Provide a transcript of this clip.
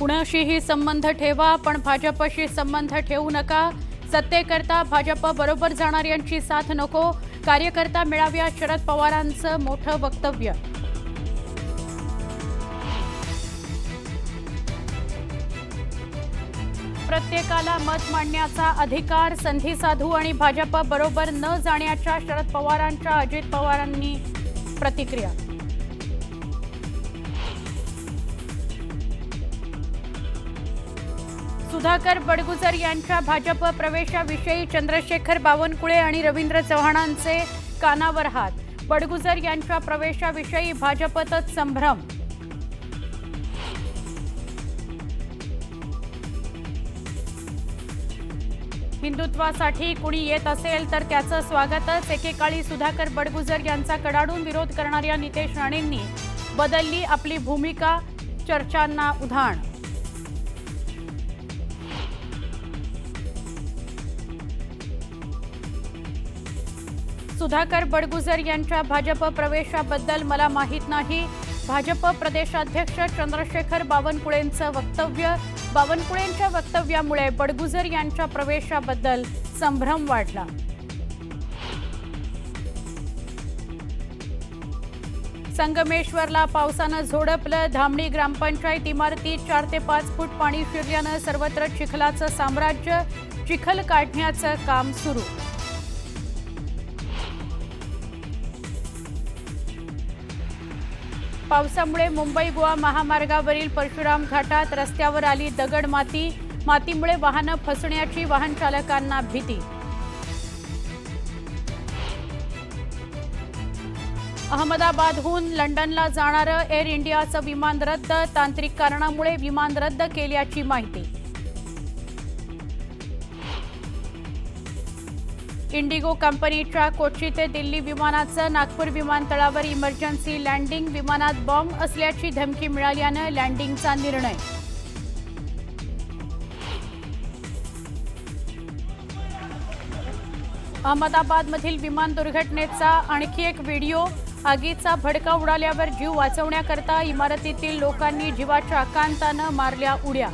कुणाशीही संबंध ठेवा पण भाजपशी संबंध ठेवू नका। सत्तेकरता भाजप बरोबर जाणाऱ्यांची साथ नको। कार्यकर्ता मेळाव्यात शरद पवारांचं मोठं वक्तव्य। प्रत्येकाला मत मांडण्याचा अधिकार, संधी साधू आणि भाजप बरोबर न जाण्याच्या शरद पवारांच्या अजित पवारांनी प्रतिक्रिया। सुधाकर बडगुजर यांच्या भाजप प्रवेशाविषयी चंद्रशेखर बावनकुळे आणि रवींद्र चव्हाणांचे कानावर हात। बडगुजर यांच्या प्रवेशाविषयी भाजपतच संभ्रम। हिंदुत्वासाठी कुणी येत असेल तर त्याचं स्वागतच। एकेकाळी सुधाकर बडगुजर यांचा कडाडून विरोध करणाऱ्या नितेश राणेंनी बदलली आपली भूमिका, चर्चांना उधाण। सुधाकर बडगुजर यांच्या भाजप प्रवेशाबद्दल मला माहित नाही। भाजप प्रदेशाध्यक्ष चंद्रशेखर बावनकुळेंचं वक्तव्य। बावनकुळेंच्या वक्तव्यामुळे बडगुजर यांच्या प्रवेशाबद्दल संभ्रम वाढला। संगमेश्वरला पावसानं झोडपलं। धामणी ग्रामपंचायत इमारतीत 4 ते 5 फूट पाणी शिरल्यानं सर्वत्र चिखलाचं साम्राज्य। चिखल काढण्याचं काम सुरू। पावसामुळे मुंबई गोवा महामार्गावरील परशुराम घाटात रस्त्यावर आली दगड माती। मातीमुळे वाहनं फसण्याची वाहन चालकांना भीती। अहमदाबादहून लंडनला जाणारं एअर इंडियाचं विमान रद्द। तांत्रिक कारणामुळे विमान रद्द केल्याची माहिती। इंडिगो कंपनीच्या कोची ते दिल्ली विमानाचं नागपूर विमानतळावर इमर्जन्सी लँडिंग। विमानात बॉम्ब असल्याची धमकी मिळाल्यानं लँडिंगचा निर्णय। अहमदाबादमधील विमान दुर्घटनेचा आणखी एक व्हिडिओ। आगीचा भडका उडाल्यावर जीव वाचवण्याकरता इमारतीतील लोकांनी जीवाच्या आकांतानं मारल्या उड्या।